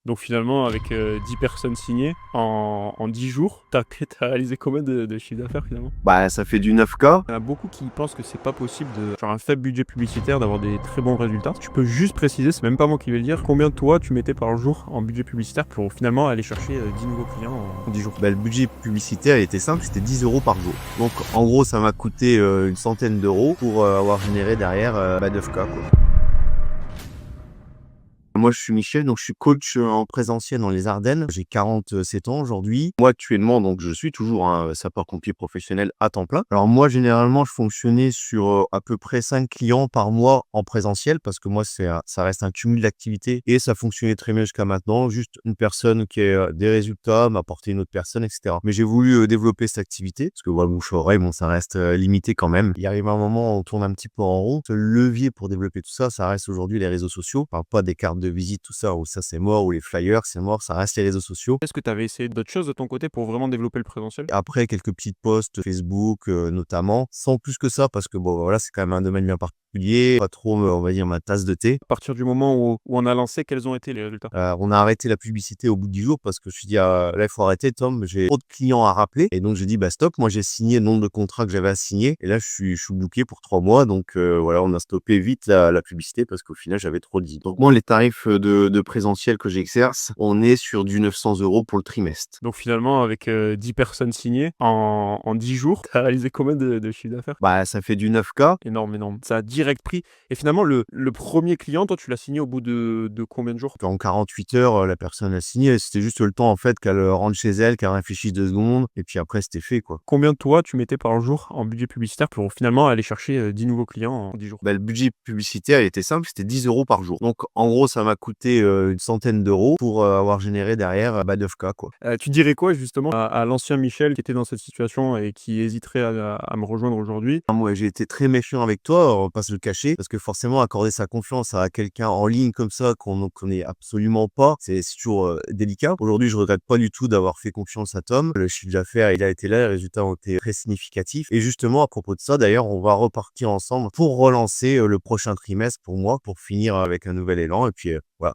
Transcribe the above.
Donc finalement, avec 10 personnes signées en 10 jours, tu as réalisé combien de chiffre d'affaires finalement? Bah, ça fait du 9K. Il y en a beaucoup qui pensent que c'est pas possible de sur un faible budget publicitaire d'avoir des très bons résultats. Tu peux juste préciser, c'est même pas moi qui vais le dire, combien toi tu mettais par jour en budget publicitaire pour finalement aller chercher 10 nouveaux clients en 10 jours? Bah, le budget publicitaire, il était simple, c'était 10 € par jour. Donc, en gros, ça m'a coûté une centaine d'euros pour avoir généré derrière 9K, quoi. Moi, je suis Michel, donc je suis coach en présentiel dans les Ardennes. J'ai 47 ans aujourd'hui. Moi, actuellement, donc je suis toujours un sapeur-pompier professionnel à temps plein. Alors moi, généralement, je fonctionnais sur à peu près 5 clients par mois en présentiel parce que moi, ça reste un cumul d'activités et ça fonctionnait très bien jusqu'à maintenant. Juste une personne qui a des résultats m'apporter une autre personne, etc. Mais j'ai voulu développer cette activité parce que voilà, bouche-oreille, bon, ça reste limité quand même. Il arrive un moment où on tourne un petit peu en rond. Le levier pour développer tout ça, ça reste aujourd'hui les réseaux sociaux. Je parle pas des cartes de visite, tout ça, où ça c'est mort, ou les flyers, c'est mort, ça reste les réseaux sociaux. Est-ce que tu avais essayé d'autres choses de ton côté pour vraiment développer le présentiel? Après, quelques petites posts Facebook, notamment, sans plus que ça, parce que bon, voilà, c'est quand même un domaine bien particulier, pas trop, on va dire, ma tasse de thé. À partir du moment où on a lancé, quels ont été les résultats? On a arrêté la publicité au bout de 10 jours parce que je me suis dit: «Ah, là, il faut arrêter Tom, j'ai trop de clients à rappeler» et donc j'ai dit: «Bah, stop». Moi, j'ai signé le nombre de contrats que j'avais à signer et là, je suis booké pour 3 mois donc voilà, on a stoppé vite la publicité parce qu'au final, j'avais trop de leads. Donc moi, les tarifs, de présentiel que j'exerce, on est sur du 900 € pour le trimestre. Donc finalement, avec 10 personnes signées en 10 jours, tu as réalisé combien de chiffre d'affaires? Bah, ça fait du 9K. Énorme, énorme. Ça a direct pris. Et finalement, le premier client, toi, tu l'as signé au bout de combien de jours? En 48 heures, la personne a signé. C'était juste le temps, en fait, qu'elle, rentre chez elle, qu'elle réfléchisse 2 secondes et puis après, c'était fait, quoi. Combien toi, tu mettais par jour en budget publicitaire pour finalement aller chercher 10 nouveaux clients en 10 jours? Bah, le budget publicitaire, il était simple, c'était 10 € par jour. Donc en gros, ça m'a coûté, une centaine d'euros pour, avoir généré derrière, 9K, quoi. Tu dirais quoi justement à l'ancien Michel qui était dans cette situation et qui hésiterait à me rejoindre aujourd'hui? Ah, moi, j'ai été très méfiant avec toi, on va pas se le cacher, parce que forcément accorder sa confiance à quelqu'un en ligne comme ça, qu'on ne connaît absolument pas, c'est toujours, délicat. Aujourd'hui, je regrette pas du tout d'avoir fait confiance à Tom. Le chiffre d'affaires, il a été là, les résultats ont été très significatifs et justement à propos de ça, d'ailleurs, on va repartir ensemble pour relancer, le prochain trimestre pour moi, pour finir avec un nouvel élan et puis, voilà.